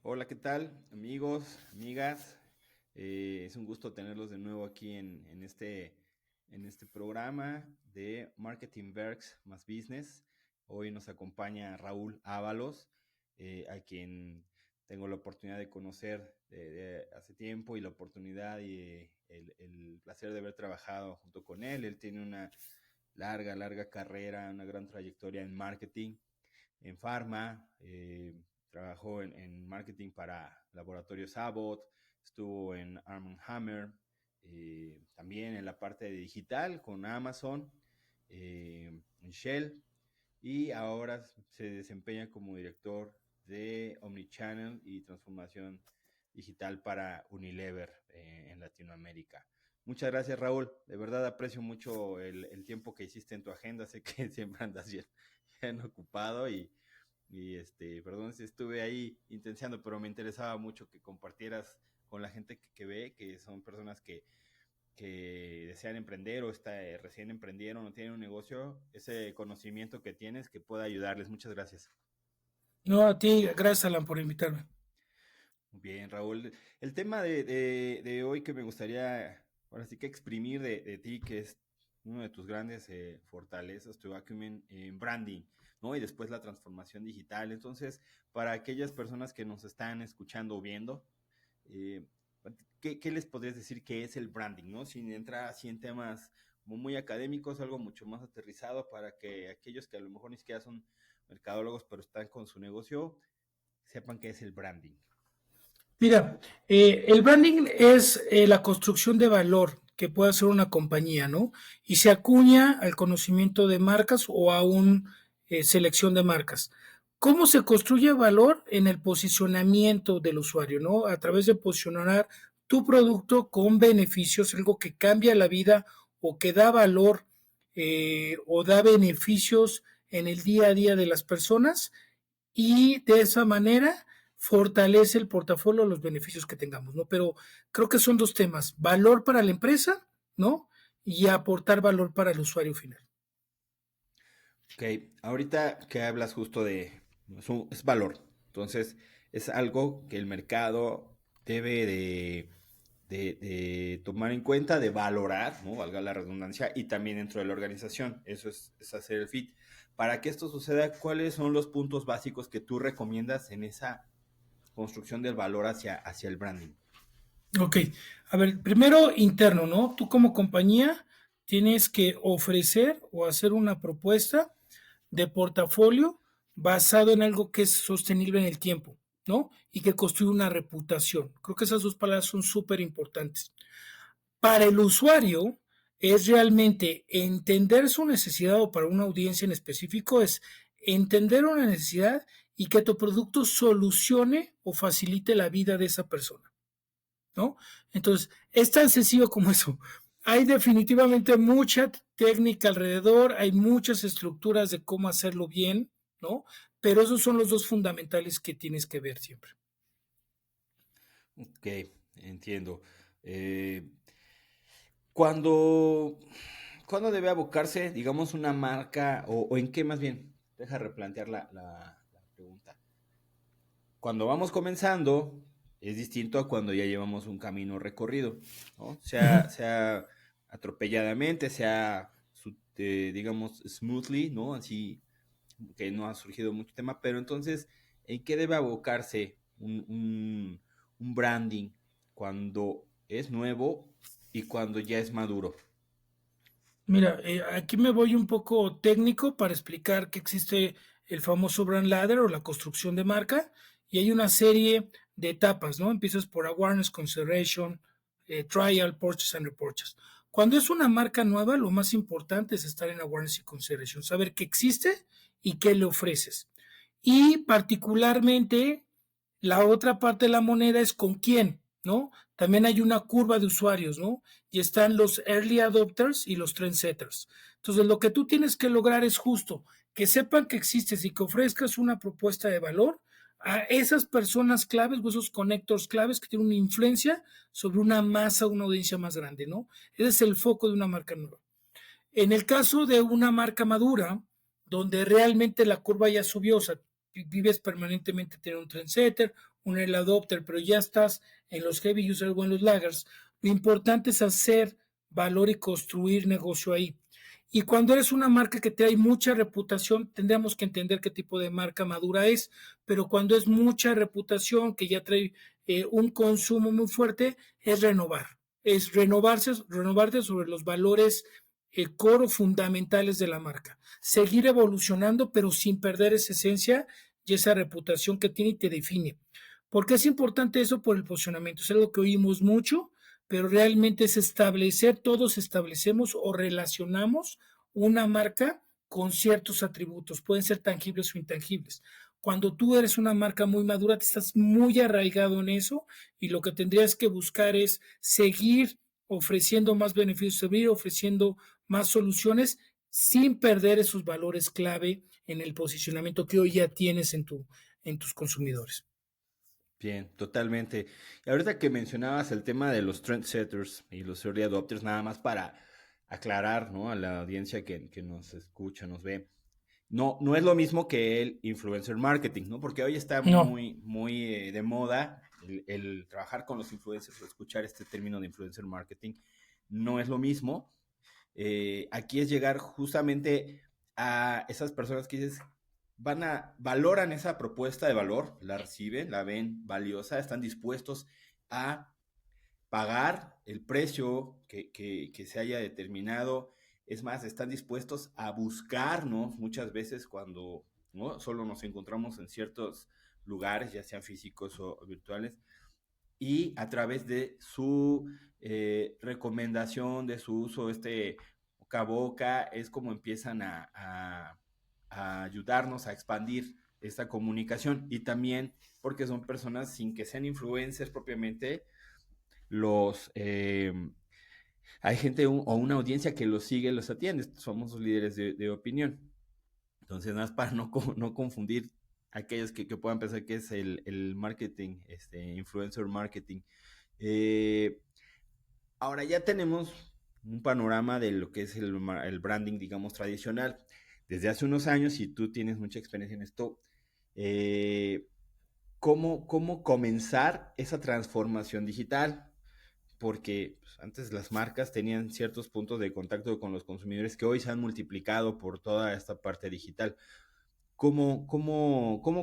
Hola, ¿qué tal, amigos, amigas? Es un gusto tenerlos de nuevo aquí en este programa de Marketing Works más Business. Hoy nos acompaña Raúl Ábalos, a quien tengo la oportunidad de conocer de hace tiempo y la oportunidad y el placer de haber trabajado junto con él. Él tiene una larga carrera, una gran trayectoria en marketing en Pharma, trabajó en marketing para Laboratorios Abbott, estuvo en Arm Hammer, también en la parte de digital con Amazon, en Shell, y ahora se desempeña como director de Omnichannel y transformación digital para Unilever en Latinoamérica. Muchas gracias, Raúl. De verdad aprecio mucho el tiempo que hiciste en tu agenda. Sé que siempre andas bien ocupado perdón si estuve ahí intenciando, pero me interesaba mucho que compartieras con la gente que ve, que son personas que desean emprender o recién emprendieron o tienen un negocio, ese conocimiento que tienes que pueda ayudarles. Muchas gracias. No, a ti, gracias Alan por invitarme. Bien, Raúl. El tema de hoy que me gustaría, ahora sí que exprimir de ti, que es uno de tus grandes fortalezas, tu acumen en branding, ¿no? Y después la transformación digital. Entonces, para aquellas personas que nos están escuchando o viendo, eh, ¿qué les podrías decir que es el branding, ¿no? Sin entrar así en temas como muy académicos, algo mucho más aterrizado para que aquellos que a lo mejor ni siquiera son mercadólogos, pero están con su negocio, sepan qué es el branding. Mira, el branding es la construcción de valor que puede hacer una compañía, ¿no? Y se acuña al conocimiento de marcas o a una selección de marcas. ¿Cómo se construye valor en el posicionamiento del usuario, ¿no? A través de posicionar tu producto con beneficios, algo que cambia la vida o que da valor o da beneficios en el día a día de las personas y de esa manera fortalece el portafolio, los beneficios que tengamos, ¿no? Pero creo que son dos temas, valor para la empresa, ¿no? Y aportar valor para el usuario final. Ok, ahorita que hablas justo es valor, entonces es algo que el mercado debe de tomar en cuenta, de valorar, ¿no? Valga la redundancia, y también dentro de la organización, eso es hacer el fit. Para que esto suceda, ¿cuáles son los puntos básicos que tú recomiendas en esa construcción del valor hacia el branding? Ok, a ver, primero interno, ¿no? Tú como compañía tienes que ofrecer o hacer una propuesta de portafolio basado en algo que es sostenible en el tiempo, ¿no? Y que construye una reputación. Creo que esas dos palabras son súper importantes. Para el usuario es realmente entender su necesidad o para una audiencia en específico es entender una necesidad y que tu producto solucione o facilite la vida de esa persona, ¿no? Entonces, es tan sencillo como eso. Hay definitivamente mucha técnica alrededor, hay muchas estructuras de cómo hacerlo bien, ¿no? Pero esos son los dos fundamentales que tienes que ver siempre. Ok, entiendo. Eh, Cuando, ¿Cuándo debe abocarse, digamos, una marca, o en qué más bien? Deja replantear la pregunta. Cuando vamos comenzando, es distinto a cuando ya llevamos un camino recorrido, ¿no? Uh -huh. Sea atropelladamente, digamos, smoothly, ¿no? Así que no ha surgido mucho tema, pero entonces, ¿en qué debe abocarse un branding cuando es nuevo y cuando ya es maduro? Mira, aquí me voy un poco técnico para explicar que existe el famoso brand ladder o la construcción de marca y hay una serie de etapas, ¿no? Empiezas por awareness, consideration, trial, purchase and repurchase. Cuando es una marca nueva, lo más importante es estar en awareness y consideration, saber que existe y qué le ofreces. Y particularmente la otra parte de la moneda es con quién, ¿no? También hay una curva de usuarios, ¿no? Y están los early adopters y los trendsetters. Entonces, lo que tú tienes que lograr es justo que sepan que existes y que ofrezcas una propuesta de valor a esas personas claves o esos connectors claves que tienen una influencia sobre una masa, una audiencia más grande, ¿no? Ese es el foco de una marca nueva. En el caso de una marca madura, donde realmente la curva ya subió, o sea, vives permanentemente tener un trendsetter un early adopter, pero ya estás en los heavy users o en los laggards, lo importante es hacer valor y construir negocio ahí. Y cuando eres una marca que trae mucha reputación, tendríamos que entender qué tipo de marca madura es, pero cuando es mucha reputación, que ya trae un consumo muy fuerte, es renovar. Es renovarte sobre los valores core fundamentales de la marca. Seguir evolucionando, pero sin perder esa esencia y esa reputación que tiene y te define. ¿Por qué es importante eso? Por el posicionamiento. Es algo que oímos mucho, pero realmente es establecer, todos establecemos o relacionamos una marca con ciertos atributos, pueden ser tangibles o intangibles. Cuando tú eres una marca muy madura, te estás muy arraigado en eso y lo que tendrías que buscar es seguir ofreciendo más beneficios, seguir ofreciendo más soluciones sin perder esos valores clave en el posicionamiento que hoy ya tienes en tus consumidores. Bien, totalmente. Y ahorita que mencionabas el tema de los trendsetters y los early adopters, nada más para aclarar, ¿no? A la audiencia que nos escucha, nos ve. No es lo mismo que el influencer marketing, ¿no? Porque hoy está No, muy de moda el trabajar con los influencers o escuchar este término de influencer marketing. No es lo mismo. Aquí es llegar justamente a esas personas que dices, valoran esa propuesta de valor, la reciben, la ven valiosa, están dispuestos a pagar el precio que se haya determinado. Es más, están dispuestos a buscarnos muchas veces cuando, ¿no?, solo nos encontramos en ciertos lugares, ya sean físicos o virtuales, y a través de su recomendación, de su uso, boca a boca, es como empiezan a ayudarnos a expandir esta comunicación. Y también porque son personas sin que sean influencers propiamente, los hay gente o una audiencia que los sigue, los atiende. Somos los líderes de opinión. Entonces, nada más para no confundir aquellos que puedan pensar que es el marketing, influencer marketing. Eh, Ahora ya tenemos un panorama de lo que es el branding, digamos, tradicional. Desde hace unos años, y tú tienes mucha experiencia en esto, eh, ¿cómo comenzar esa transformación digital? Porque pues, antes las marcas tenían ciertos puntos de contacto con los consumidores que hoy se han multiplicado por toda esta parte digital. ¿Cómo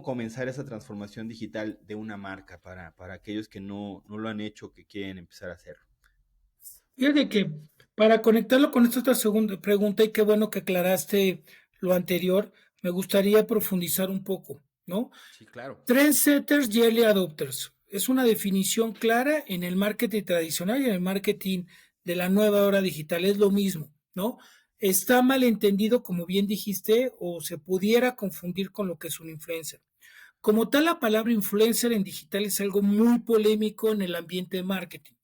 comenzar esa transformación digital de una marca para aquellos que no lo han hecho, que quieren empezar a hacerlo? fíjate que para conectarlo con esta otra segunda pregunta, y qué bueno que aclaraste lo anterior, me gustaría profundizar un poco, ¿no? Sí, claro. Trendsetters y early adopters. Es una definición clara en el marketing tradicional y en el marketing de la nueva hora digital. Es lo mismo, ¿no? Está mal entendido, como bien dijiste, o se pudiera confundir con lo que es un influencer. Como tal, la palabra influencer en digital es algo muy polémico en el ambiente de marketing,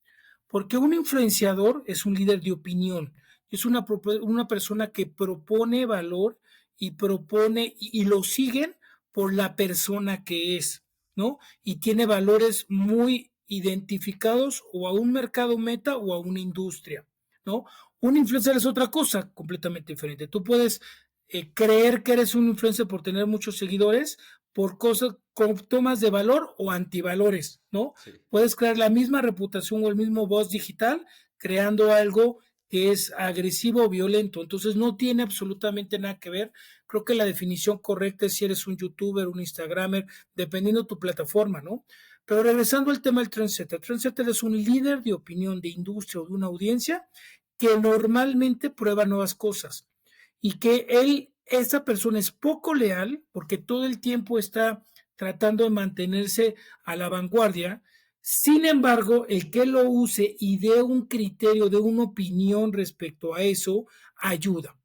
porque un influenciador es un líder de opinión, es una persona que propone valor y propone y lo siguen por la persona que es, ¿no? Y tiene valores muy identificados o a un mercado meta o a una industria, ¿no? Un influencer es otra cosa completamente diferente. Tú puedes creer que eres un influencer por tener muchos seguidores, por cosas con tomas de valor o antivalores, ¿no? Sí. Puedes crear la misma reputación o el mismo voz digital creando algo que es agresivo o violento. Entonces no tiene absolutamente nada que ver. Creo que la definición correcta es si eres un youtuber, un instagramer, dependiendo de tu plataforma, ¿no? Pero regresando al tema del trendsetter. Trendsetter es un líder de opinión de industria o de una audiencia que normalmente prueba nuevas cosas y que esa persona es poco leal porque todo el tiempo está tratando de mantenerse a la vanguardia. Sin embargo, el que lo use y dé un criterio, de una opinión respecto a eso, ayuda.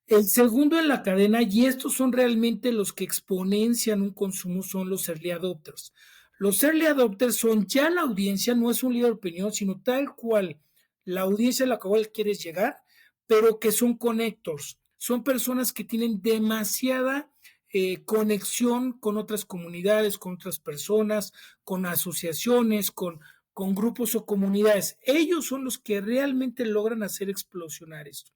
El segundo en la cadena, y estos son realmente los que exponencian un consumo, son los early adopters. Los early adopters son ya la audiencia, no es un líder de opinión, sino tal cual la audiencia a la cual quieres llegar, pero que son connectors. Son personas que tienen demasiada conexión con otras comunidades, con otras personas, con asociaciones, con grupos o comunidades. Ellos son los que realmente logran hacer explosionar esto.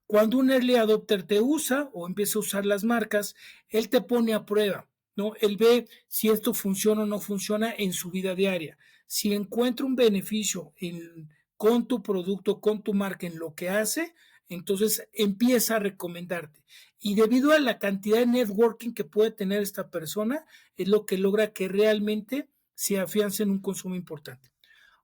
Cuando un early adopter te usa o empieza a usar las marcas, él te pone a prueba. ¿no? Él ve si esto funciona o no funciona en su vida diaria. Si encuentra un beneficio con tu producto, con tu marca, en lo que hace, entonces empieza a recomendarte. Y debido a la cantidad de networking que puede tener esta persona, es lo que logra que realmente se afiance en un consumo importante.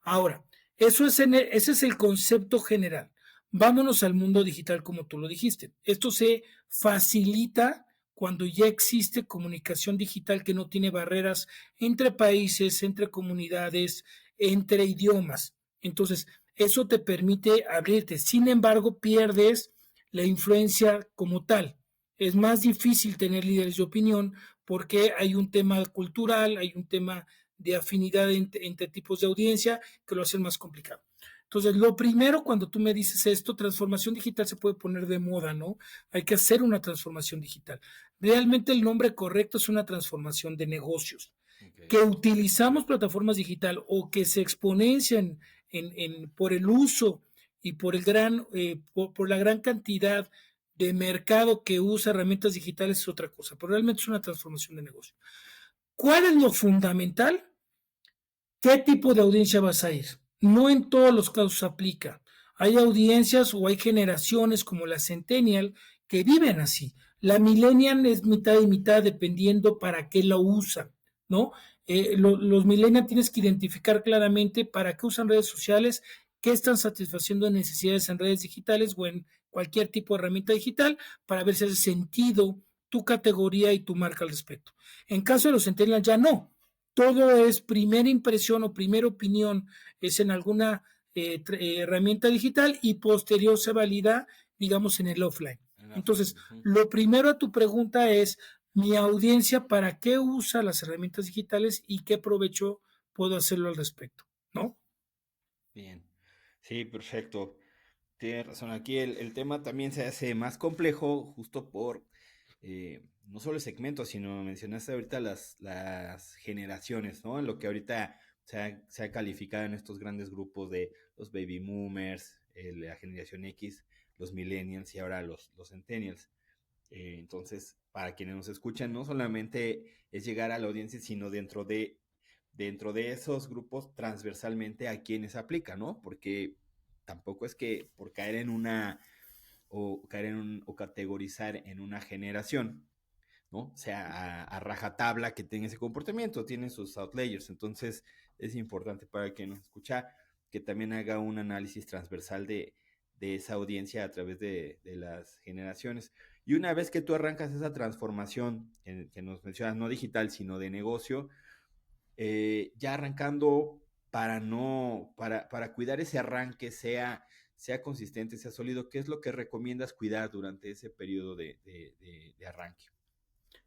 Ahora, ese es el concepto general. Vámonos al mundo digital, como tú lo dijiste. Esto se facilita cuando ya existe comunicación digital que no tiene barreras entre países, entre comunidades, entre idiomas. Entonces, eso te permite abrirte. Sin embargo, pierdes la influencia como tal. Es más difícil tener líderes de opinión porque hay un tema cultural, hay un tema de afinidad entre tipos de audiencia que lo hacen más complicado. Entonces, lo primero cuando tú me dices esto, transformación digital se puede poner de moda, ¿no? Hay que hacer una transformación digital. Realmente el nombre correcto es una transformación de negocios. Okay. Que utilizamos plataformas digital o que se exponencian por el uso y por la gran cantidad de mercado que usa herramientas digitales es otra cosa, pero realmente es una transformación de negocio. ¿Cuál es lo fundamental? ¿Qué tipo de audiencia vas a ir? No en todos los casos aplica. Hay audiencias o hay generaciones como la Centennial que viven así. La Millennial es mitad y mitad dependiendo para qué lo usan, ¿no? Los Millennial tienes que identificar claramente para qué usan redes sociales, qué están satisfaciendo necesidades en redes digitales o en cualquier tipo de herramienta digital para ver si hace sentido tu categoría y tu marca al respecto. En caso de los Centennial ya no. Todo es primera impresión o primera opinión, es en alguna herramienta digital y posterior se valida, digamos, en el offline. Entonces, lo primero a tu pregunta es, mi audiencia, ¿para qué usa las herramientas digitales y qué provecho puedo hacerlo al respecto? ¿No? Bien, sí, perfecto. Tienes razón, aquí el tema también se hace más complejo justo por no solo el segmento, sino mencionaste ahorita las generaciones, ¿no? En lo que ahorita se ha calificado en estos grandes grupos de los baby boomers, la generación X, los millennials y ahora los centennials. Entonces, para quienes nos escuchan, no solamente es llegar a la audiencia, sino dentro de esos grupos transversalmente a quienes aplica, ¿no? Porque tampoco es que por caer en una o categorizar en una generación, ¿no? O sea, a rajatabla que tenga ese comportamiento, tiene sus outliers. Entonces, es importante para quien nos escucha que también haga un análisis transversal de esa audiencia a través de las generaciones. Y una vez que tú arrancas esa transformación que nos mencionas, no digital, sino de negocio, ya arrancando para cuidar ese arranque, sea consistente, sea sólido, ¿qué es lo que recomiendas cuidar durante ese periodo de arranque?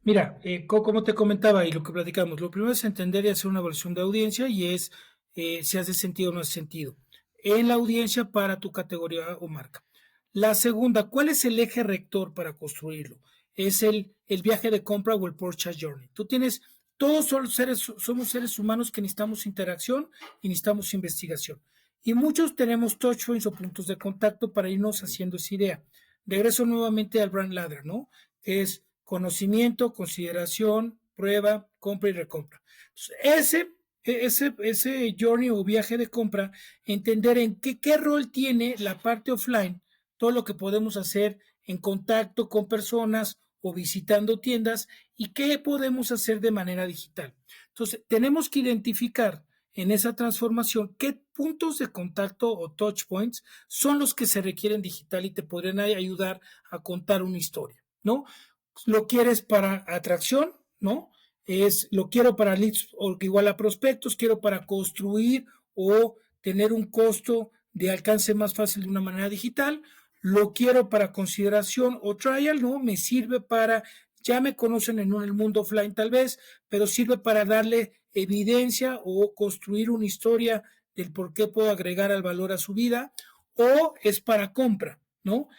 Mira, como te comentaba y lo que platicamos, lo primero es entender y hacer una evaluación de audiencia y es si hace sentido o no hace sentido en la audiencia para tu categoría o marca. La segunda, ¿cuál es el eje rector para construirlo? Es el viaje de compra o el purchase journey. Todos somos seres humanos que necesitamos interacción y necesitamos investigación. Y muchos tenemos touch points o puntos de contacto para irnos haciendo esa idea. Regreso nuevamente al brand ladder, ¿no? Que es conocimiento, consideración, prueba, compra y recompra. Entonces, ese journey o viaje de compra, entender en qué rol tiene la parte offline, todo lo que podemos hacer en contacto con personas o visitando tiendas y qué podemos hacer de manera digital. Entonces, tenemos que identificar en esa transformación qué puntos de contacto o touch points son los que se requieren digital y te podrían ayudar a contar una historia, ¿no? Lo quieres para atracción, ¿no? Lo quiero para leads o igual a prospectos, quiero para construir o tener un costo de alcance más fácil de una manera digital, lo quiero para consideración o trial, ¿no? Me sirve para, ya me conocen en el mundo offline tal vez, pero sirve para darle evidencia o construir una historia del por qué puedo agregar al valor a su vida, o es para compra, ¿no?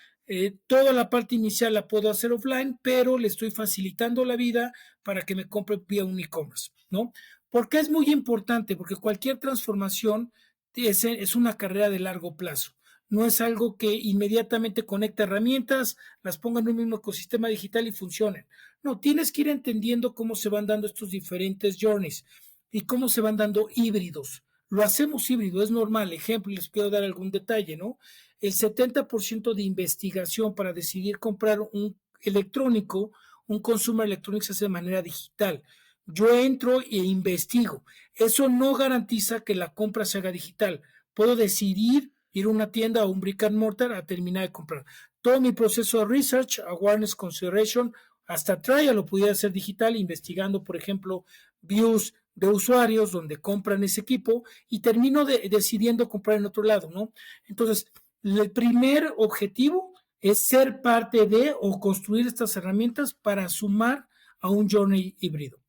Toda la parte inicial la puedo hacer offline, pero le estoy facilitando la vida para que me compre vía un e-commerce, ¿no? Porque es muy importante, porque cualquier transformación es una carrera de largo plazo. No es algo que inmediatamente conecte herramientas, las ponga en un mismo ecosistema digital y funcionen. No, tienes que ir entendiendo cómo se van dando estos diferentes journeys y cómo se van dando híbridos. Lo hacemos híbrido, es normal. Ejemplo, les quiero dar algún detalle, ¿no? El 70% de investigación para decidir comprar un electrónico, un consumer electronics, se hace de manera digital. Yo entro e investigo. Eso no garantiza que la compra se haga digital. Puedo decidir ir a una tienda o un brick and mortar a terminar de comprar. Todo mi proceso de research, awareness, consideration, hasta trial lo pudiera hacer digital, investigando, por ejemplo, views de usuarios donde compran ese equipo y termino decidiendo comprar en otro lado, ¿no? Entonces, el primer objetivo es ser parte de o construir estas herramientas para sumar a un journey híbrido.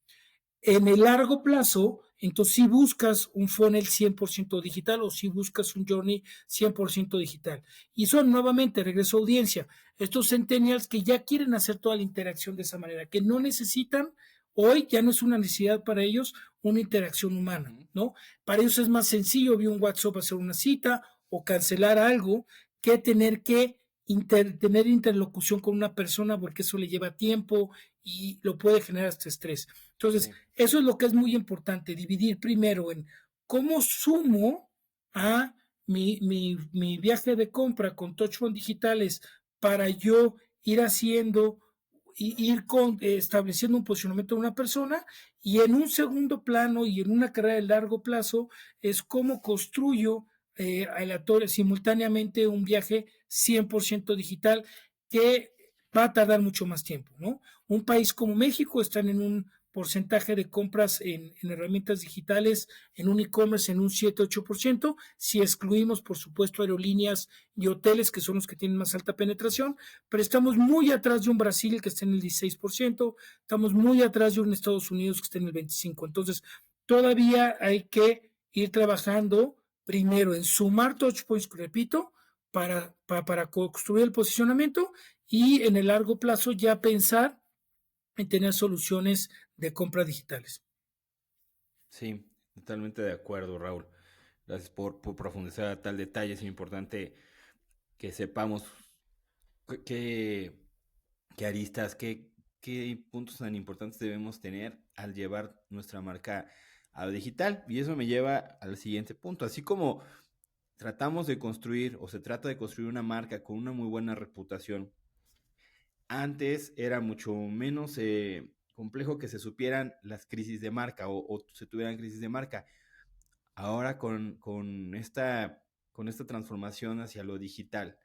En el largo plazo, entonces si buscas un funnel 100% digital o si buscas un journey 100% digital. Y son nuevamente, regreso a audiencia, estos centennials que ya quieren hacer toda la interacción de esa manera, que no necesitan, hoy ya no es una necesidad para ellos una interacción humana, ¿no? Para ellos es más sencillo vía un WhatsApp hacer una cita o cancelar algo que tener que tener interlocución con una persona porque eso le lleva tiempo y lo puede generar hasta estrés. Entonces, eso es lo que es muy importante, dividir primero en cómo sumo a mi viaje de compra con touchpoint digitales para yo ir haciendo, estableciendo un posicionamiento de una persona, y en un segundo plano y en una carrera de largo plazo es cómo construyo aleatorio, simultáneamente un viaje 100% digital que va a tardar mucho más tiempo, ¿no? Un país como México están en un porcentaje de compras en herramientas digitales, en un e-commerce en un 7-8%, si excluimos, por supuesto, aerolíneas y hoteles, que son los que tienen más alta penetración, pero estamos muy atrás de un Brasil que está en el 16%, estamos muy atrás de un Estados Unidos que está en el 25%. Entonces, todavía hay que ir trabajando primero en sumar touchpoints, repito, para construir el posicionamiento y en el largo plazo ya pensar en tener soluciones de compra digitales. Sí, totalmente de acuerdo, Raúl. Gracias por profundizar a tal detalle. Es importante que sepamos qué, qué aristas, qué puntos tan importantes debemos tener al llevar nuestra marca a lo digital. Y eso me lleva al siguiente punto. Así como tratamos de construir o se trata de construir una marca con una muy buena reputación, antes era mucho menos complejo que se supieran las crisis de marca o se tuvieran crisis de marca. Ahora con esta transformación hacia lo digital,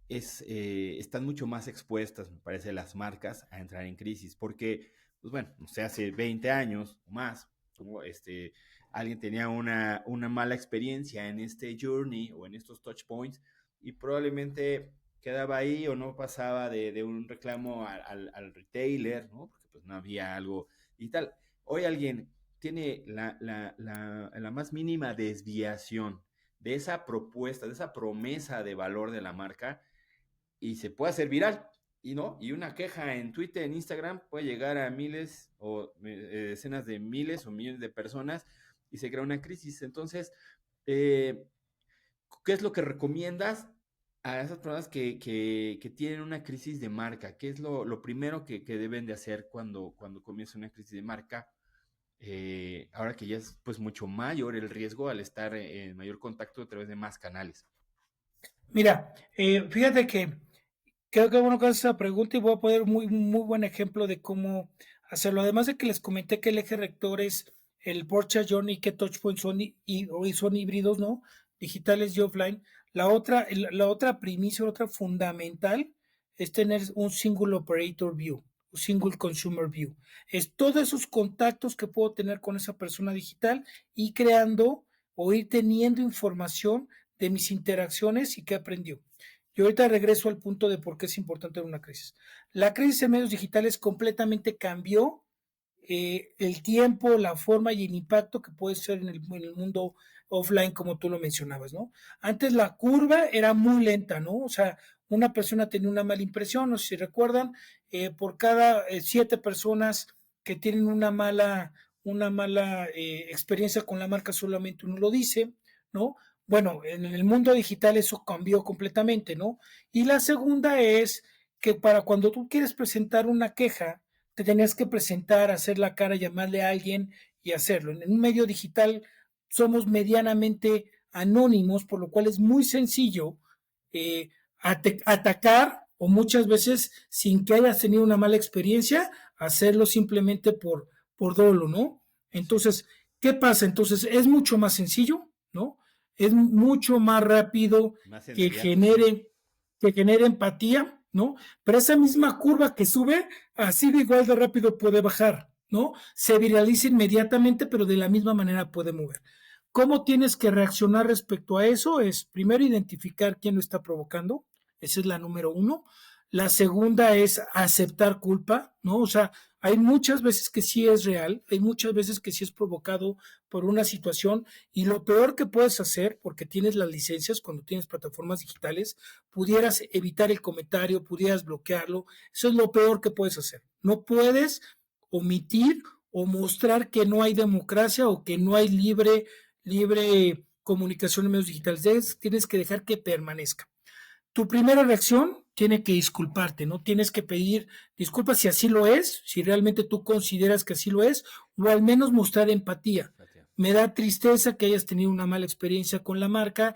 están mucho más expuestas, me parece, las marcas a entrar en crisis, porque, pues bueno, no sé, hace 20 años o más, como alguien tenía una mala experiencia en este journey o en estos touch points y probablemente quedaba ahí o no pasaba de un reclamo al retailer, ¿no? Porque pues no había algo y tal. Hoy alguien tiene la más mínima desviación de esa propuesta, de esa promesa de valor de la marca y se puede hacer viral. Y no, y una queja en Twitter, en Instagram, puede llegar a miles o decenas de miles o millones de personas y se crea una crisis. Entonces, ¿qué es lo que recomiendas a esas personas que tienen una crisis de marca? ¿Qué es lo primero que deben de hacer cuando comienza una crisis de marca? Ahora que ya es pues mucho mayor el riesgo al estar en mayor contacto a través de más canales. Mira, fíjate que creo que bueno que haces esa pregunta y voy a poner un muy buen ejemplo de cómo hacerlo. Además de que les comenté que el eje rector es el Porsche Journey, que Touchpoint son, hoy son híbridos, ¿no? Digitales y offline. La otra primicia, otra fundamental, es tener un single operator view, un single consumer view. Es todos esos contactos que puedo tener con esa persona digital y creando o ir teniendo información de mis interacciones y qué aprendió. Y ahorita regreso al punto de por qué es importante una crisis. La crisis en medios digitales completamente cambió el tiempo, la forma y el impacto que puede ser en el mundo offline, como tú lo mencionabas, ¿no? Antes la curva era muy lenta, ¿no? O sea, una persona tenía una mala impresión, no sé si recuerdan, por cada 7 personas que tienen una mala experiencia con la marca, solamente uno lo dice, ¿no? Bueno, en el mundo digital eso cambió completamente, ¿no? Y la segunda es que para cuando tú quieres presentar una queja te tenías que presentar, hacer la cara, llamarle a alguien y hacerlo. En un medio digital somos medianamente anónimos, por lo cual es muy sencillo eh, atacar o muchas veces sin que hayas tenido una mala experiencia, hacerlo simplemente por dolo, ¿no? Sí, Entonces, ¿qué pasa? Entonces, es mucho más sencillo, ¿no? Es mucho más rápido más que inmediato, sí. genere, que genere empatía, ¿no? Pero esa misma curva que sube, así de igual de rápido puede bajar, ¿no? Se viraliza inmediatamente, pero de la misma manera puede mover. ¿Cómo tienes que reaccionar respecto a eso? Es primero identificar quién lo está provocando, esa es la número uno. La segunda es aceptar culpa, ¿no? O sea, hay muchas veces que sí es real, hay muchas veces que sí es provocado por una situación y lo peor que puedes hacer, porque tienes las licencias cuando tienes plataformas digitales, pudieras evitar el comentario, pudieras bloquearlo, eso es lo peor que puedes hacer. No puedes omitir o mostrar que no hay democracia o que no hay libre comunicación en medios digitales, tienes que dejar que permanezca. Tu primera reacción tiene que disculparte, ¿no? Tienes que pedir disculpas si así lo es, si realmente tú consideras que así lo es, o al menos mostrar empatía. Empatía. Me da tristeza que hayas tenido una mala experiencia con la marca,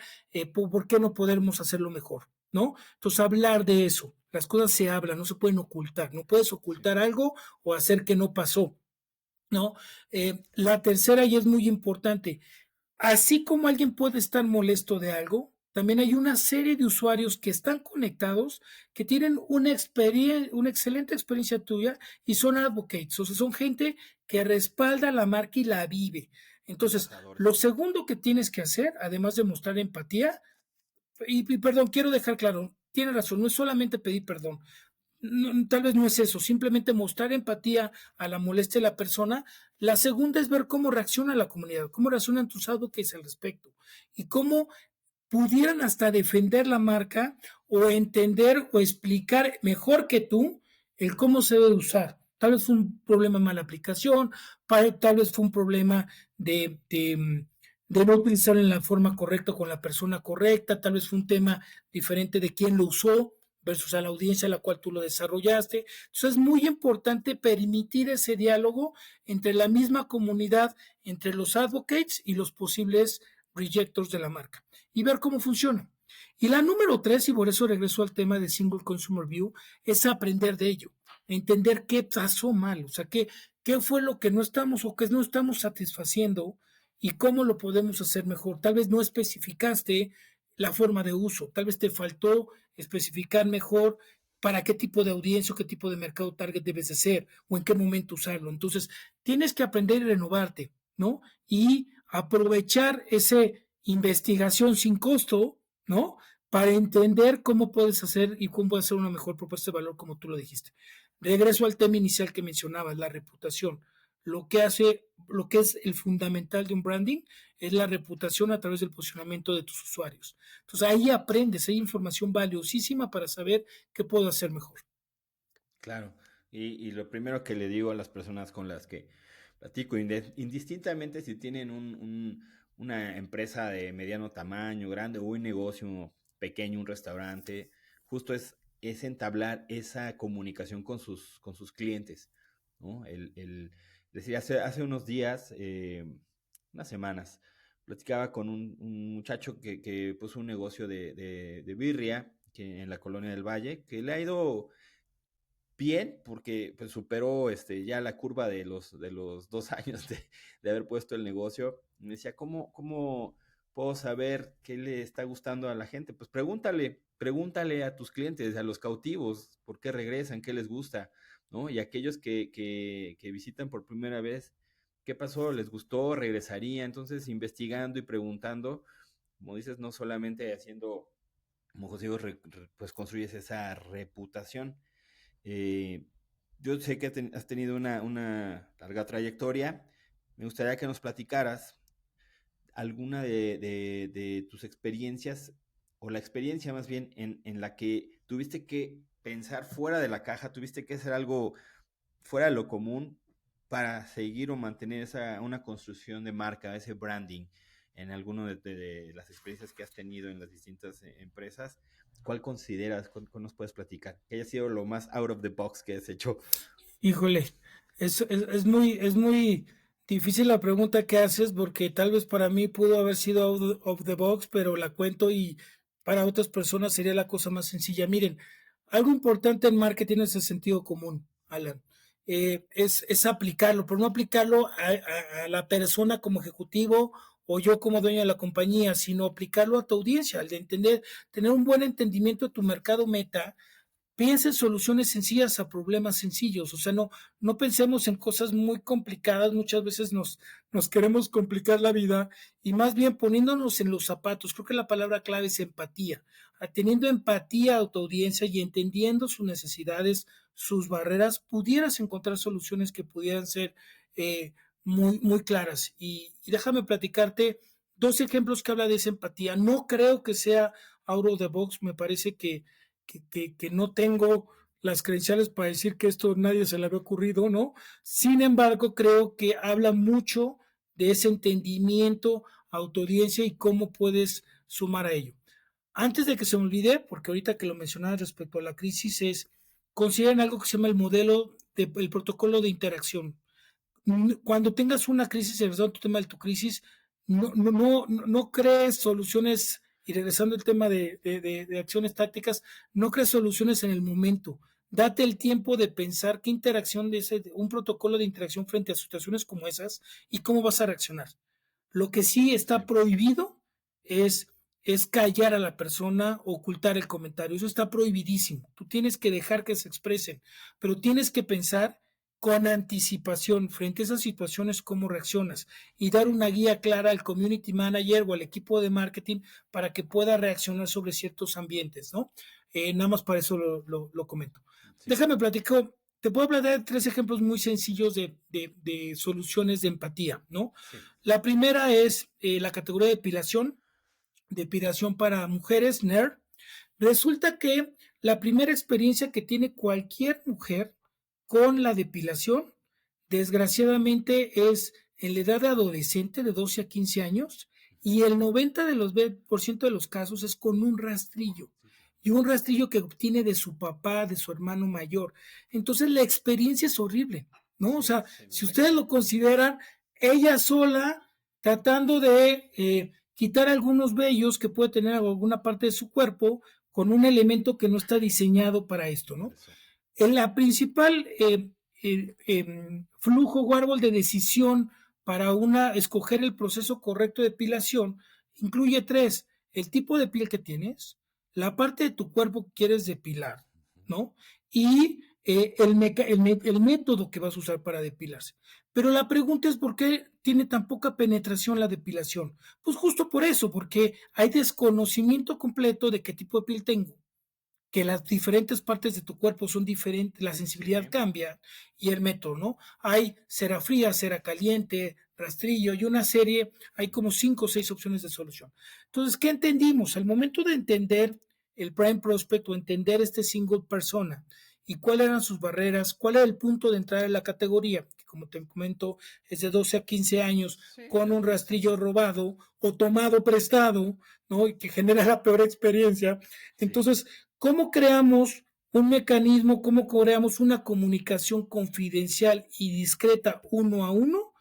¿por qué no podemos hacerlo mejor? ¿No? Entonces, hablar de eso. Las cosas se hablan, no se pueden ocultar. No puedes Sí, ocultar algo o hacer que no pasó, ¿no? La tercera, y es muy importante, así como alguien puede estar molesto de algo, también hay una serie de usuarios que están conectados, que tienen una excelente experiencia tuya y son advocates, o sea, son gente que respalda la marca y la vive. Entonces, lo embajadores. segundo que tienes que hacer, además de mostrar empatía, y perdón, quiero dejar claro, tiene razón, no es solamente pedir perdón, no, tal vez no es eso, simplemente mostrar empatía a la molestia de la persona. La segunda es ver cómo reacciona la comunidad, cómo reaccionan tus advocates al respecto y cómo pudieran hasta defender la marca o entender o explicar mejor que tú el cómo se debe usar. Tal vez fue un problema de mala aplicación, tal vez fue un problema de no utilizarlo en la forma correcta con la persona correcta, tal vez fue un tema diferente de quién lo usó versus a la audiencia a la cual tú lo desarrollaste. Entonces es muy importante permitir ese diálogo entre la misma comunidad, entre los advocates y los posibles rejectors de la marca y ver cómo funciona. Y la número tres, y por eso regreso al tema de Single Consumer View, es aprender de ello, entender qué pasó mal, o sea, qué fue lo que no estamos o que no estamos satisfaciendo y cómo lo podemos hacer mejor. Tal vez no especificaste la forma de uso, tal vez te faltó especificar mejor para qué tipo de audiencia o qué tipo de mercado target debes de ser o en qué momento usarlo. Entonces, tienes que aprender y renovarte, ¿no? Y aprovechar esa investigación sin costo, ¿no? Para entender cómo puedes hacer y cómo puedes hacer una mejor propuesta de valor, como tú lo dijiste. Regreso al tema inicial que mencionabas, la reputación. Lo que es el fundamental de un branding es la reputación a través del posicionamiento de tus usuarios. Entonces ahí aprendes, hay información valiosísima para saber qué puedo hacer mejor. Claro. Y lo primero que le digo a las personas con las que platico, indistintamente si tienen una empresa de mediano tamaño, grande, o un negocio pequeño, un restaurante, justo es entablar esa comunicación con sus clientes, ¿no? Decir, hace unos días, unas semanas, platicaba con un muchacho que puso un negocio de birria en la colonia del Valle, que le ha ido bien, porque pues, superó ya la curva de los 2 años de haber puesto el negocio. Me decía, ¿cómo puedo saber qué le está gustando a la gente? Pues pregúntale a tus clientes, a los cautivos, por qué regresan, qué les gusta, ¿no? Y aquellos que visitan por primera vez, ¿qué pasó? ¿Les gustó? ¿Regresaría? Entonces, investigando y preguntando, como dices, no solamente haciendo, como José, pues construyes esa reputación. Eh, yo sé que has tenido una larga trayectoria. Me gustaría que nos platicaras alguna de tus experiencias, o la experiencia más bien, en la que tuviste que pensar fuera de la caja, tuviste que hacer algo fuera de lo común para seguir o mantener una construcción de marca, ese branding en alguno de las experiencias que has tenido en las distintas empresas. ¿Cuál consideras, cuál nos puedes platicar? Que haya sido lo más out of the box que has hecho. Híjole, es muy difícil la pregunta que haces porque tal vez para mí pudo haber sido out of the box, pero la cuento y para otras personas sería la cosa más sencilla. Miren, algo importante en marketing es el sentido común, Alan. Es aplicarlo, pero no aplicarlo a la persona como ejecutivo o yo como dueño de la compañía, sino aplicarlo a tu audiencia, al de entender, tener un buen entendimiento de tu mercado meta. Piensa en soluciones sencillas a problemas sencillos, o sea, no pensemos en cosas muy complicadas, muchas veces nos queremos complicar la vida y más bien poniéndonos en los zapatos, creo que la palabra clave es empatía, teniendo empatía a tu audiencia y entendiendo sus necesidades, sus barreras, pudieras encontrar soluciones que pudieran ser muy claras. Y déjame platicarte dos ejemplos que habla de esa empatía. No creo que sea out of the box, me parece que no tengo las credenciales para decir que esto nadie se le había ocurrido, ¿no? Sin embargo, creo que habla mucho de ese entendimiento a tu audiencia y cómo puedes sumar a ello. Antes de que se me olvide, porque ahorita que lo mencionabas respecto a la crisis, consideren algo que se llama el protocolo de interacción. Cuando tengas una crisis, en tu tema de tu crisis, no crees soluciones, y regresando al tema de acciones tácticas, no crees soluciones en el momento. Date el tiempo de pensar qué interacción un protocolo de interacción frente a situaciones como esas y cómo vas a reaccionar. Lo que sí está prohibido es, es callar a la persona, ocultar el comentario. Eso está prohibidísimo. Tú tienes que dejar que se expresen, pero tienes que pensar con anticipación frente a esas situaciones cómo reaccionas y dar una guía clara al community manager o al equipo de marketing para que pueda reaccionar sobre ciertos ambientes, ¿no? Nada más para eso lo comento. Sí. Déjame platicar, te puedo hablar de tres ejemplos muy sencillos de soluciones de empatía, ¿no? Sí. La primera es la categoría depilación para mujeres, NER. Resulta que la primera experiencia que tiene cualquier mujer con la depilación, desgraciadamente, es en la edad de adolescente, de 12 a 15 años, y el 90% de los casos es con un rastrillo. Y un rastrillo que obtiene de su papá, de su hermano mayor. Entonces la experiencia es horrible, ¿no? O sea, si ustedes lo consideran, ella sola tratando de quitar algunos vellos que puede tener alguna parte de su cuerpo con un elemento que no está diseñado para esto, ¿no? En la principal flujo o árbol de decisión para escoger el proceso correcto de depilación incluye tres: el tipo de piel que tienes, la parte de tu cuerpo que quieres depilar, ¿no? Y el método que vas a usar para depilarse. Pero la pregunta es por qué tiene tan poca penetración la depilación. Pues justo por eso, porque hay desconocimiento completo de qué tipo de piel tengo, que las diferentes partes de tu cuerpo son diferentes, la sensibilidad cambia y el método, ¿no? Hay cera fría, cera caliente, rastrillo y una serie, hay como 5 o 6 opciones de solución. Entonces, ¿qué entendimos? Al momento de entender el Prime Prospect o entender este single persona y cuáles eran sus barreras, cuál era el punto de entrada en la categoría, que como te comento es de 12 a 15 años, con un rastrillo robado o tomado prestado, ¿no? Y que genera la peor experiencia. Entonces, ¿cómo creamos un mecanismo, cómo creamos una comunicación confidencial y discreta uno a uno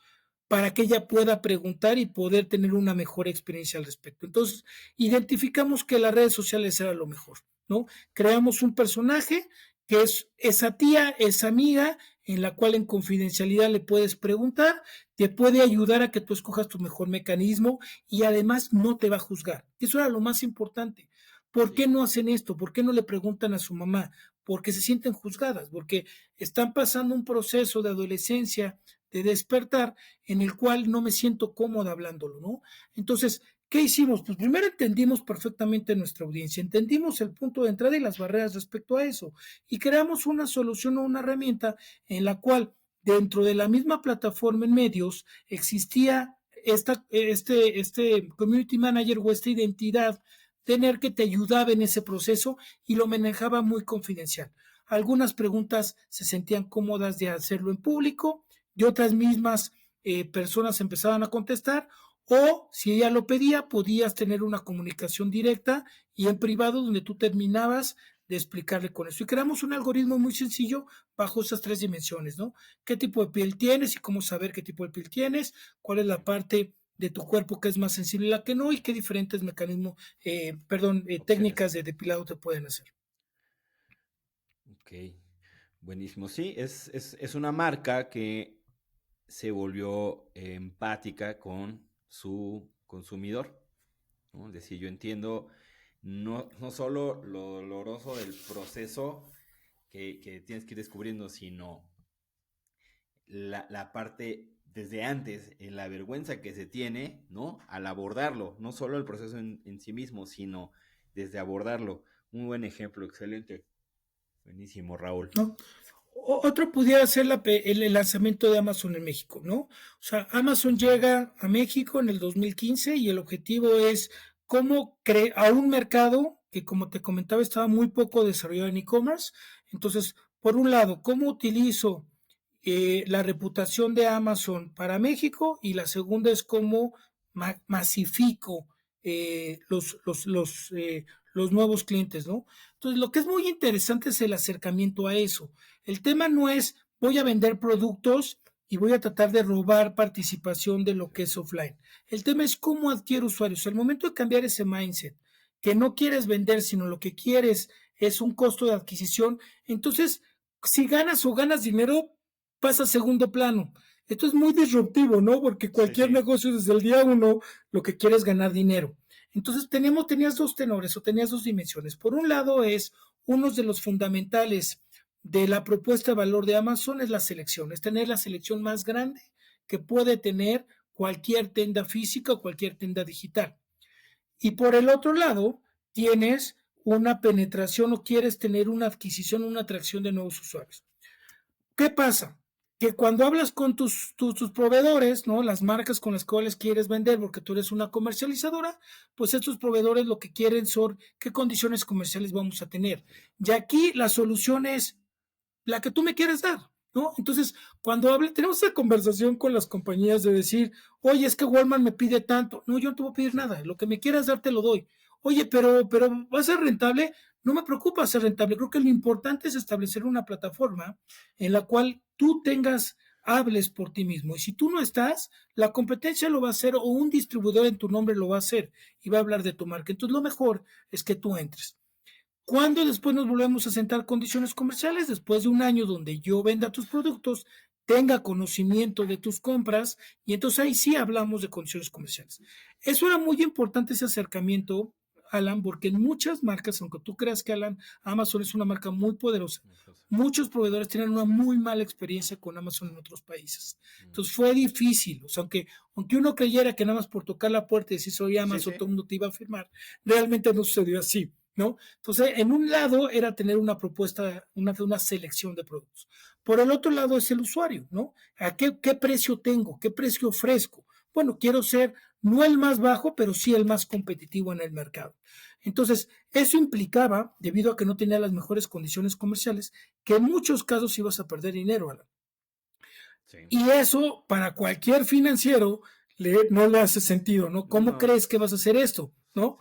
para que ella pueda preguntar y poder tener una mejor experiencia al respecto? Entonces, identificamos que las redes sociales era lo mejor, ¿no? Creamos un personaje que es esa tía, esa amiga, en la cual en confidencialidad le puedes preguntar, te puede ayudar a que tú escojas tu mejor mecanismo y además no te va a juzgar. Eso era lo más importante. ¿Por qué no hacen esto? ¿Por qué no le preguntan a su mamá? Porque se sienten juzgadas, porque están pasando un proceso de adolescencia, de despertar, en el cual no me siento cómoda hablándolo, ¿no? Entonces, ¿qué hicimos? Pues primero entendimos perfectamente nuestra audiencia, entendimos el punto de entrada y las barreras respecto a eso, y creamos una solución o una herramienta en la cual dentro de la misma plataforma en medios existía este community manager o esta identidad tener que te ayudaba en ese proceso y lo manejaba muy confidencial. Algunas preguntas se sentían cómodas de hacerlo en público y otras mismas personas empezaban a contestar, o si ella lo pedía, podías tener una comunicación directa y en privado donde tú terminabas de explicarle con eso. Y creamos un algoritmo muy sencillo bajo esas 3 dimensiones, ¿no? ¿Qué tipo de piel tienes y cómo saber qué tipo de piel tienes? ¿Cuál es la parte de tu cuerpo que es más sensible y la que no? Y qué diferentes mecanismos, técnicas de depilado te pueden hacer. Ok, buenísimo. Sí, es una marca que se volvió empática con su consumidor, ¿no? Es decir, yo entiendo no solo lo doloroso del proceso que tienes que ir descubriendo, sino la parte desde antes, la vergüenza que se tiene, ¿no? Al abordarlo, no solo el proceso en sí mismo, sino desde abordarlo. Un buen ejemplo, excelente. Buenísimo, Raúl. ¿No? Otro pudiera ser el lanzamiento de Amazon en México, ¿no? O sea, Amazon llega a México en el 2015 y el objetivo es cómo a un mercado que, como te comentaba, estaba muy poco desarrollado en e-commerce. Entonces, por un lado, ¿cómo utilizo la reputación de Amazon para México? Y la segunda es cómo masifico los nuevos clientes, ¿no? Entonces, lo que es muy interesante es el acercamiento a eso. El tema no es voy a vender productos y voy a tratar de robar participación de lo que es offline. El tema es cómo adquiero usuarios. Al momento de cambiar ese mindset, que no quieres vender, sino lo que quieres es un costo de adquisición, entonces, si ganas o ganas dinero, pasa a segundo plano. Esto es muy disruptivo, ¿no? Porque cualquier negocio desde el día uno lo que quiere es ganar dinero. Entonces tenías 2 tenores o tenías 2 dimensiones. Por un lado es uno de los fundamentales de la propuesta de valor de Amazon es la selección, es tener la selección más grande que puede tener cualquier tienda física o cualquier tienda digital. Y por el otro lado, tienes una penetración o quieres tener una adquisición, una atracción de nuevos usuarios. ¿Qué pasa? Que cuando hablas con tus proveedores, ¿no? Las marcas con las cuales quieres vender, porque tú eres una comercializadora, pues estos proveedores lo que quieren son qué condiciones comerciales vamos a tener. Y aquí la solución es la que tú me quieres dar, ¿no? Entonces, cuando tenemos esa conversación con las compañías de decir, oye, es que Walmart me pide tanto. No, yo no te voy a pedir nada, lo que me quieras dar te lo doy. Oye, pero ¿va a ser rentable? No me preocupa ser rentable. Creo que lo importante es establecer una plataforma en la cual tú hables por ti mismo. Y si tú no estás, la competencia lo va a hacer o un distribuidor en tu nombre lo va a hacer y va a hablar de tu marca. Entonces, lo mejor es que tú entres. ¿Cuándo después nos volvemos a sentar condiciones comerciales? Después de un año donde yo venda tus productos, tenga conocimiento de tus compras y entonces ahí sí hablamos de condiciones comerciales. Eso era muy importante, ese acercamiento, Alan, porque en muchas marcas, aunque tú creas que Amazon es una marca muy poderosa, muchos proveedores tienen una muy mala experiencia con Amazon en otros países. Entonces fue difícil, o sea, aunque uno creyera que nada más por tocar la puerta y decir soy Amazon, todo el mundo te iba a firmar, realmente no sucedió así, ¿no? Entonces, en un lado era tener una propuesta, una selección de productos. Por el otro lado es el usuario, ¿no? ¿A qué precio tengo? ¿Qué precio ofrezco? Bueno, quiero ser no el más bajo, pero sí el más competitivo en el mercado. Entonces, eso implicaba, debido a que no tenía las mejores condiciones comerciales, que en muchos casos ibas a perder dinero, Alan. Sí. Y eso, para cualquier financiero, no le hace sentido, ¿no? ¿Cómo crees que vas a hacer esto? ¿No?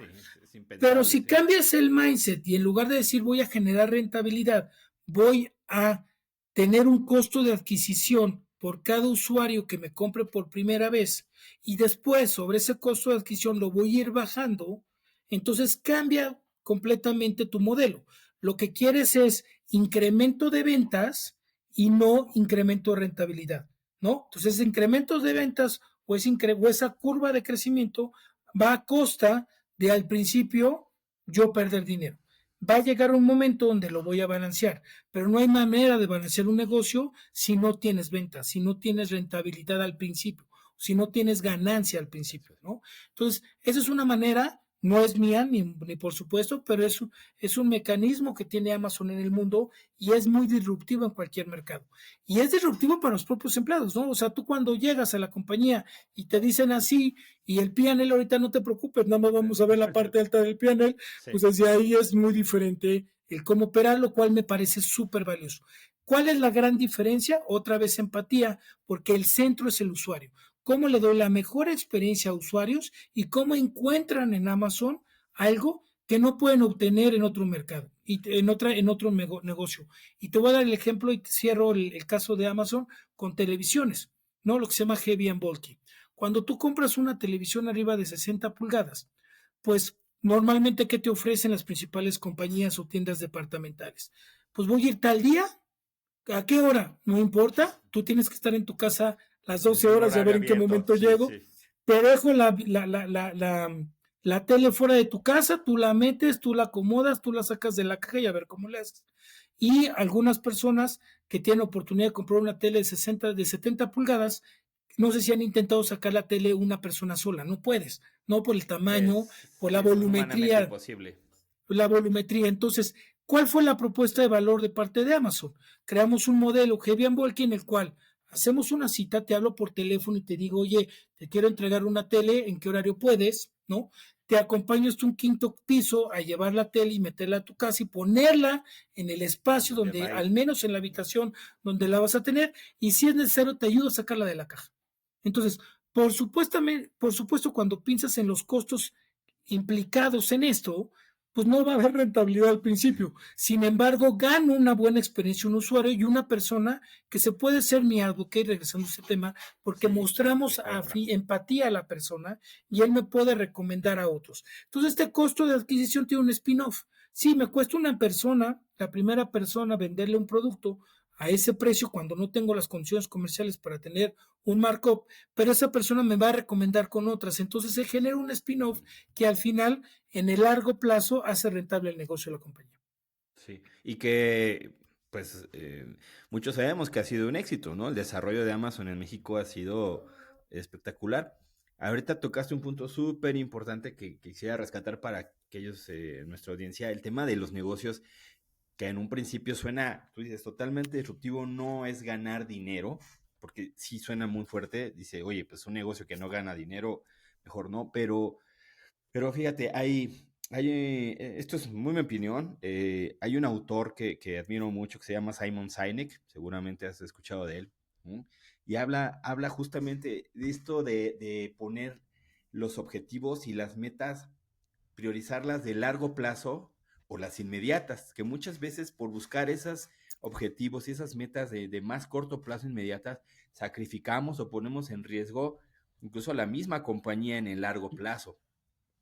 Sí, pero si cambias el mindset y en lugar de decir voy a generar rentabilidad, voy a tener un costo de adquisición por cada usuario que me compre por primera vez y después sobre ese costo de adquisición lo voy a ir bajando, entonces cambia completamente tu modelo. Lo que quieres es incremento de ventas y no incremento de rentabilidad, ¿no? Entonces, incrementos de ventas o esa curva de crecimiento va a costa de al principio yo perder dinero. Va a llegar un momento donde lo voy a balancear, pero no hay manera de balancear un negocio si no tienes ventas, si no tienes rentabilidad al principio, si no tienes ganancia al principio, ¿no? Entonces, esa es una manera, no es mía ni por supuesto, pero es un mecanismo que tiene Amazon en el mundo y es muy disruptivo en cualquier mercado. Y es disruptivo para los propios empleados, ¿no? O sea, tú cuando llegas a la compañía y te dicen así, y el P&L ahorita no te preocupes, nada más vamos a ver la parte alta del P&L, pues desde ahí es muy diferente el cómo operar, lo cual me parece súper valioso. ¿Cuál es la gran diferencia? Otra vez empatía, porque el centro es el usuario. ¿Cómo le doy la mejor experiencia a usuarios y cómo encuentran en Amazon algo que no pueden obtener en otro mercado y en otro negocio. Y te voy a dar el ejemplo y cierro el caso de Amazon con televisiones, ¿no? Lo que se llama heavy and bulky. Cuando tú compras una televisión arriba de 60 pulgadas, pues normalmente, ¿qué te ofrecen las principales compañías o tiendas departamentales? Pues voy a ir tal día, ¿a qué hora? No importa, tú tienes que estar en tu casa las En 12 un horas y a horario ver en qué abierto, momento sí, llego. sí. Te dejo la tele fuera de tu casa, tú la metes, tú la acomodas, tú la sacas de la caja y a ver cómo le haces. Y algunas personas que tienen oportunidad de comprar una tele de 70 pulgadas, no sé si han intentado sacar la tele una persona sola, no puedes, no por el tamaño, por Sí, es humanamente volumetría, imposible. la volumetría. Entonces, ¿cuál fue la propuesta de valor de parte de Amazon? Creamos un modelo Heavy and Bulky en el cual hacemos una cita, te hablo por teléfono y te digo, oye, te quiero entregar una tele, ¿en qué horario puedes? ¿No? Te acompaño hasta un quinto piso a llevar la tele y meterla a tu casa y ponerla en el espacio ¿Dónde va donde, a ir? al menos en la habitación donde la vas a tener, y si es necesario, te ayudo a sacarla de la caja. Entonces, por supuesto, cuando piensas en los costos implicados en esto, pues no va a haber rentabilidad al principio. Sin embargo, gano una buena experiencia un usuario y una persona que se puede ser mi advocate, regresando a ese tema, porque Sí, te mostramos compra. empatía a la persona y él me puede recomendar a otros. Entonces, este costo de adquisición tiene un spin-off. Sí, me cuesta una persona, la primera persona, venderle un producto a ese precio cuando no tengo las condiciones comerciales para tener un markup, pero esa persona me va a recomendar con otras. Entonces se genera un spin-off que al final, en el largo plazo, hace rentable el negocio de la compañía. Sí. Y que, pues, muchos sabemos que ha sido un éxito, ¿no? El desarrollo de Amazon en México ha sido espectacular. Ahorita tocaste un punto súper importante que quisiera rescatar para aquellos, nuestra audiencia, el tema de los negocios, que en un principio suena, tú dices, totalmente disruptivo, no es ganar dinero, porque sí suena muy fuerte, dice, oye, pues un negocio que no gana dinero, mejor no, pero fíjate, esto es muy mi opinión, hay un autor que admiro mucho que se llama Simon Sinek, seguramente has escuchado de él, ¿no? Y habla justamente de esto de poner los objetivos y las metas, priorizarlas de largo plazo o las inmediatas, que muchas veces por buscar esos objetivos y esas metas de más corto plazo inmediatas, sacrificamos o ponemos en riesgo incluso a la misma compañía en el largo plazo,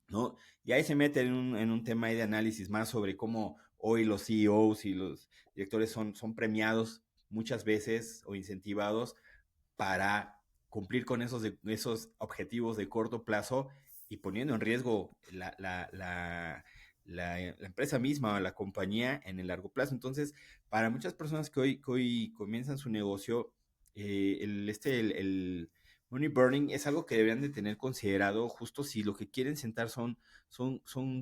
¿no? Y ahí se mete en un tema ahí de análisis más sobre cómo hoy los CEOs y los directores son premiados muchas veces o incentivados para cumplir con esos objetivos de corto plazo y poniendo en riesgo la empresa misma o la compañía en el largo plazo. Entonces, para muchas personas que hoy comienzan su negocio, el money burning es algo que deberían de tener considerado justo si lo que quieren sentar son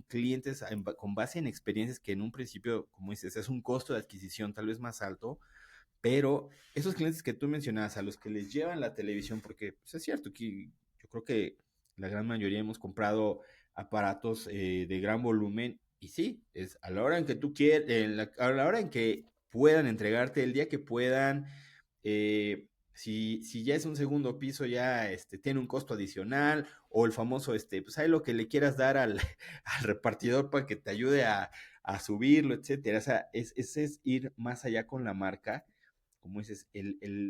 clientes con base en experiencias que en un principio, como dices, es un costo de adquisición tal vez más alto, pero esos clientes que tú mencionabas, a los que les llevan la televisión, porque pues, es cierto que yo creo que la gran mayoría hemos comprado aparatos de gran volumen, y sí, es a la hora en que tú quieres, a la hora en que puedan entregarte, el día que puedan, si ya es un segundo piso, ya tiene un costo adicional, o el famoso, pues hay lo que le quieras dar al repartidor para que te ayude a subirlo, etcétera. O sea, ese es ir más allá con la marca, como dices,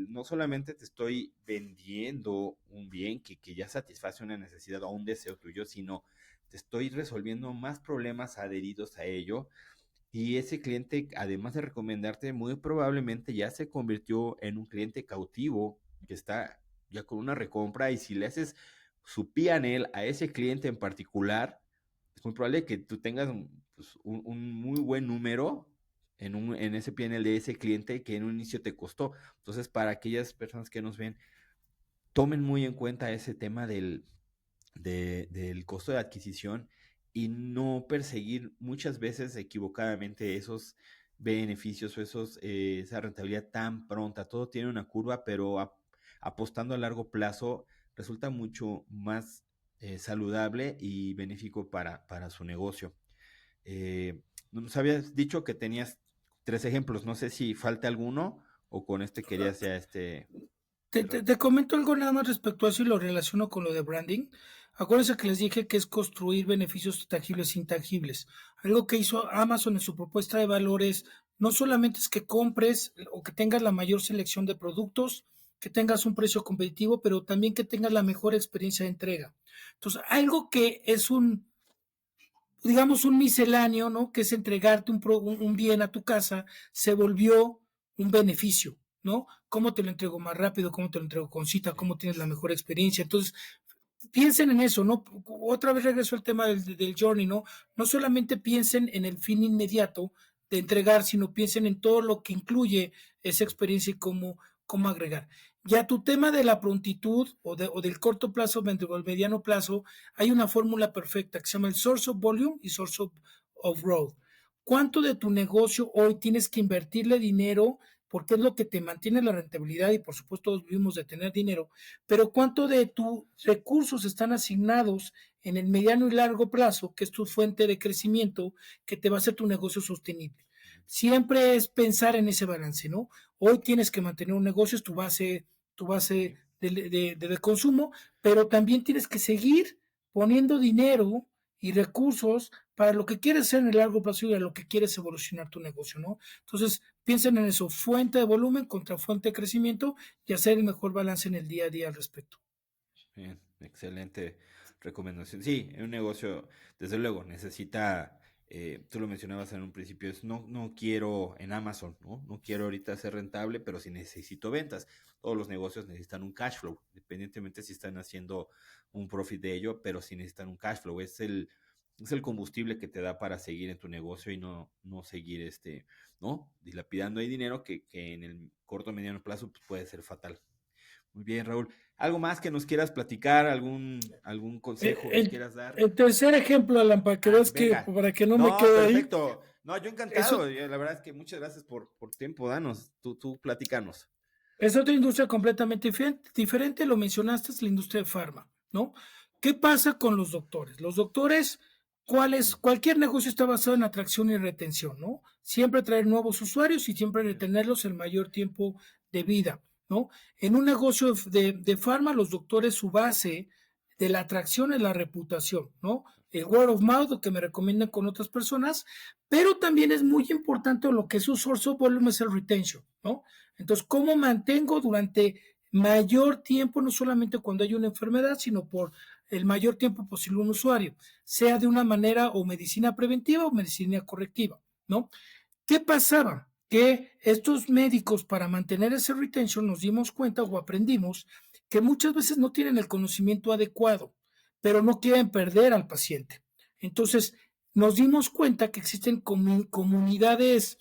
no solamente te estoy vendiendo un bien que ya satisface una necesidad o un deseo tuyo, sino te estoy resolviendo más problemas adheridos a ello. Y ese cliente, además de recomendarte, muy probablemente ya se convirtió en un cliente cautivo que está ya con una recompra. Y si le haces su P&L a ese cliente en particular, es muy probable que tú tengas pues, un muy buen número en ese PNL de ese cliente que en un inicio te costó. Entonces, para aquellas personas que nos ven, tomen muy en cuenta ese tema del costo de adquisición y no perseguir muchas veces equivocadamente esos beneficios o esa rentabilidad tan pronta. Todo tiene una curva, pero apostando a largo plazo resulta mucho más saludable y benéfico para su negocio. Nos habías dicho que tenías 3 ejemplos, no sé si falta alguno o con este querías ya Te, cerrar. te comento algo nada más respecto a eso y lo relaciono con lo de branding. Acuérdense que les dije que es construir beneficios tangibles e intangibles. Algo que hizo Amazon en su propuesta de valores no solamente es que compres o que tengas la mayor selección de productos, que tengas un precio competitivo, pero también que tengas la mejor experiencia de entrega. Entonces, algo que es digamos, un misceláneo, ¿no? Que es entregarte un bien a tu casa, se volvió un beneficio, ¿no? ¿Cómo te lo entrego más rápido? ¿Cómo te lo entrego con cita? Sí, ¿Cómo tienes la mejor experiencia? Entonces, piensen en eso, ¿no? Otra vez regreso al tema del journey, ¿no? No solamente piensen en el fin inmediato de entregar, sino piensen en todo lo que incluye esa experiencia y cómo agregar. Ya tu tema de la prontitud o del corto plazo o el mediano plazo, hay una fórmula perfecta que se llama el source of volume y source of growth. ¿Cuánto de tu negocio hoy tienes que invertirle dinero? Porque es lo que te mantiene la rentabilidad y por supuesto todos vivimos de tener dinero, pero cuánto de tus recursos están asignados en el mediano y largo plazo, que es tu fuente de crecimiento, que te va a hacer tu negocio sostenible. Siempre es pensar en ese balance, ¿no? Hoy tienes que mantener un negocio, es tu base de consumo, pero también tienes que seguir poniendo dinero y recursos para lo que quieres hacer en el largo plazo y a lo que quieres evolucionar tu negocio, ¿no? Entonces, piensen en eso, fuente de volumen contra fuente de crecimiento y hacer el mejor balance en el día a día al respecto. bien, excelente recomendación. Sí, un negocio, desde luego, necesita, tú lo mencionabas en un principio, no quiero en Amazon, ¿no? No quiero ahorita ser rentable, pero sí necesito ventas. Todos los negocios necesitan un cash flow, independientemente si están haciendo un profit de ello, pero sí necesitan un cash flow. Es el combustible que te da para seguir en tu negocio y no seguir ¿no? Dilapidando ahí dinero que en el corto o mediano plazo pues, puede ser fatal. Muy bien, Raúl. ¿Algo más que nos quieras platicar? ¿Algún consejo que El, quieras dar? el tercer ejemplo, Alan, para que Ah, veas que, venga. para que no me No, quede ahí, perfecto. No, yo encantado. eso La verdad es que muchas gracias por tiempo. Danos, tú platícanos. es otra industria completamente diferente, lo mencionaste, es la industria de farma, ¿no? ¿Qué pasa con los doctores? Los doctores, Mm, cualquier negocio está basado en atracción y retención, ¿no? Siempre traer nuevos usuarios y siempre así es. retenerlos el mayor tiempo de vida, ¿no? En un negocio de farma, los doctores, su base de la atracción es la reputación, ¿no? El word of mouth, lo que me recomiendan con otras personas, pero también es muy importante lo que es su source of volume, es el retention, ¿no? Entonces, ¿cómo mantengo durante mayor tiempo, no solamente cuando hay una enfermedad, sino por el mayor tiempo posible un usuario, sea de una manera o medicina preventiva o medicina correctiva, ¿no? ¿Qué pasaba? Que estos médicos para mantener ese retention nos dimos cuenta o aprendimos que muchas veces no tienen el conocimiento adecuado, pero no quieren perder al paciente. Entonces, nos dimos cuenta que existen comunidades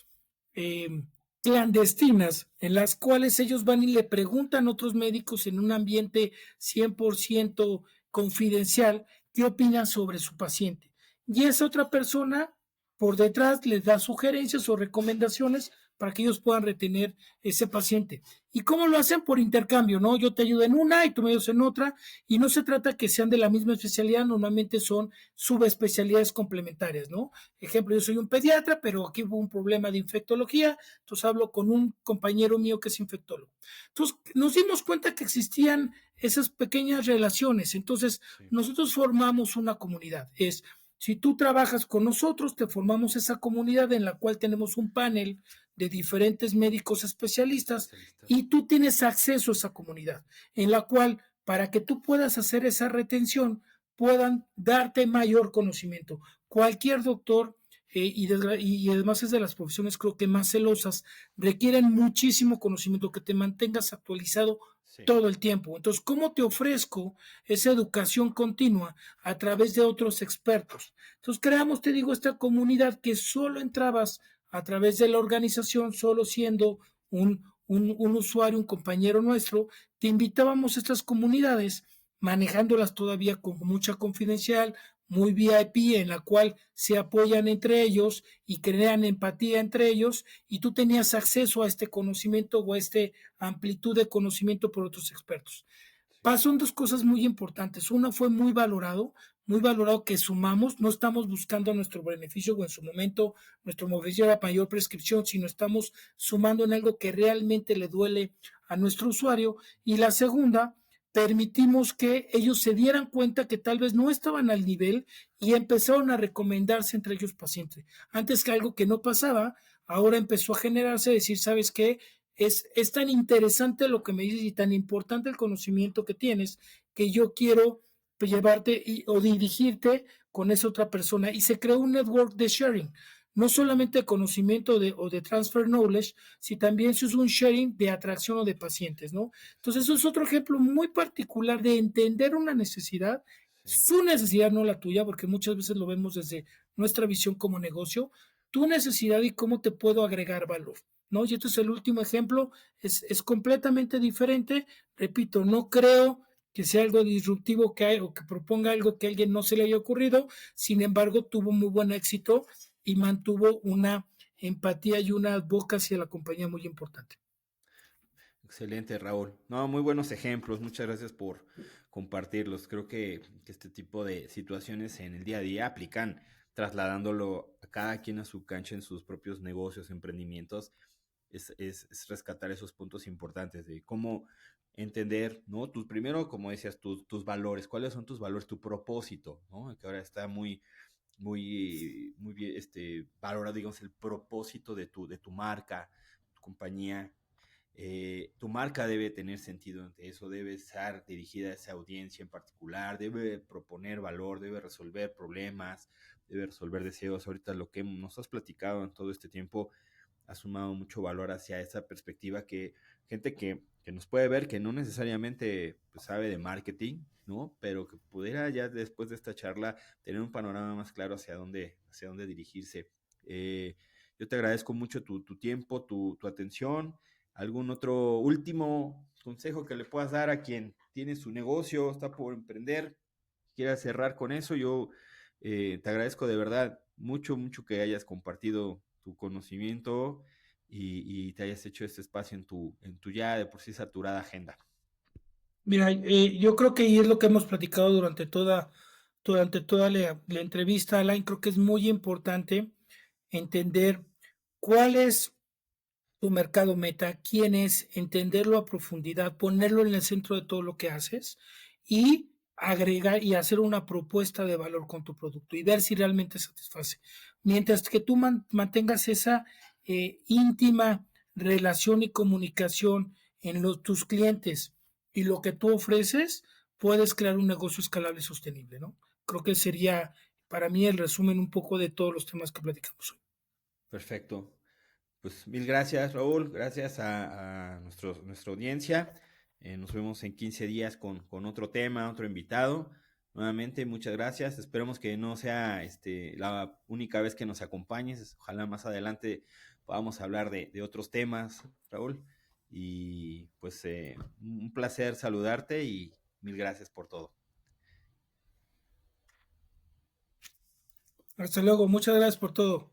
eh, clandestinas en las cuales ellos van y le preguntan a otros médicos en un ambiente 100% confidencial qué opinan sobre su paciente. Y esa otra persona por detrás les da sugerencias o recomendaciones para que ellos puedan retener ese paciente. ¿Y cómo lo hacen? Por intercambio, ¿no? Yo te ayudo en una y tú me ayudas en otra, y no se trata que sean de la misma especialidad, normalmente son subespecialidades complementarias, ¿no? Ejemplo, yo soy un pediatra, pero aquí hubo un problema de infectología, entonces hablo con un compañero mío que es infectólogo. Entonces, nos dimos cuenta que existían esas pequeñas relaciones, entonces Sí, nosotros formamos una comunidad, si tú trabajas con nosotros, te formamos esa comunidad en la cual tenemos un panel de diferentes médicos especialistas especialistas. y tú tienes acceso a esa comunidad, en la cual para que tú puedas hacer esa retención, puedan darte mayor conocimiento. Cualquier doctor, y además es de las profesiones creo que más celosas, requieren muchísimo conocimiento, que te mantengas actualizado Sí, todo el tiempo. Entonces, ¿cómo te ofrezco esa educación continua a través de otros expertos? Entonces, creamos, te digo, esta comunidad que solo entrabas a través de la organización, solo siendo un usuario, un compañero nuestro, te invitábamos a estas comunidades, manejándolas todavía con mucha confidencial, muy VIP, en la cual se apoyan entre ellos y crean empatía entre ellos, y tú tenías acceso a este conocimiento o a esta amplitud de conocimiento por otros expertos. sí, Pasan dos cosas muy importantes. Una fue muy valorado que sumamos, no estamos buscando nuestro beneficio o en su momento nuestro beneficio era mayor prescripción, sino estamos sumando en algo que realmente le duele a nuestro usuario. Y la segunda, permitimos que ellos se dieran cuenta que tal vez no estaban al nivel y empezaron a recomendarse entre ellos pacientes. Antes que algo que no pasaba, ahora empezó a generarse, decir, ¿sabes qué? Es tan interesante lo que me dices y tan importante el conocimiento que tienes que yo quiero llevarte o dirigirte con esa otra persona. Y se creó un network de sharing, no solamente de conocimiento o de transfer knowledge, sino también se usa un sharing de atracción o de pacientes, ¿no? Entonces, eso es otro ejemplo muy particular de entender una necesidad, Sí. su necesidad, no la tuya, porque muchas veces lo vemos desde nuestra visión como negocio, tu necesidad y cómo te puedo agregar valor, ¿no? Y este es el último ejemplo, es completamente diferente. Repito, no creo que sea algo disruptivo que hay, o que proponga algo que a alguien no se le haya ocurrido, sin embargo, tuvo muy buen éxito y mantuvo una empatía y una boca hacia la compañía muy importante. Excelente, Raúl. No, muy buenos ejemplos. Muchas gracias por compartirlos. Creo que este tipo de situaciones en el día a día aplican trasladándolo a cada quien a su cancha en sus propios negocios, emprendimientos. Es rescatar esos puntos importantes de cómo entender, ¿no? Tus, primero, como decías, tus valores. ¿Cuáles son tus valores? Tu propósito, ¿no? Que ahora está muy bien, valorado, digamos, el propósito de tu marca, tu compañía. Tu marca debe tener sentido ante eso, debe estar dirigida a esa audiencia en particular, debe proponer valor, debe resolver problemas, debe resolver deseos. Ahorita lo que nos has platicado en todo este tiempo ha sumado mucho valor hacia esa perspectiva que gente que nos puede ver, que no necesariamente pues, sabe de marketing, ¿no? Pero que pudiera ya después de esta charla tener un panorama más claro hacia dónde dirigirse. Yo te agradezco mucho tu tiempo, tu atención. ¿Algún otro último consejo que le puedas dar a quien tiene su negocio, está por emprender, quiera cerrar con eso? Yo te agradezco de verdad mucho que hayas compartido tu conocimiento y te hayas hecho este espacio en tu ya de por sí saturada agenda. Mira, yo creo que y es lo que hemos platicado durante toda la entrevista, Alain. Creo que es muy importante entender cuál es tu mercado meta, quién es, entenderlo a profundidad, ponerlo en el centro de todo lo que haces y agregar y hacer una propuesta de valor con tu producto y ver si realmente satisface. Mientras que tú mantengas esa íntima relación y comunicación en tus clientes y lo que tú ofreces, puedes crear un negocio escalable y sostenible, ¿no? Creo que sería para mí el resumen un poco de todos los temas que platicamos hoy. Perfecto. Pues mil gracias, Raúl. Gracias a nuestra audiencia. Nos vemos en 15 días con otro tema, otro invitado. Nuevamente, muchas gracias. Esperemos que no sea la única vez que nos acompañes. Ojalá más adelante podamos hablar de otros temas, Raúl. Y pues un placer saludarte y mil gracias por todo. Hasta luego, muchas gracias por todo.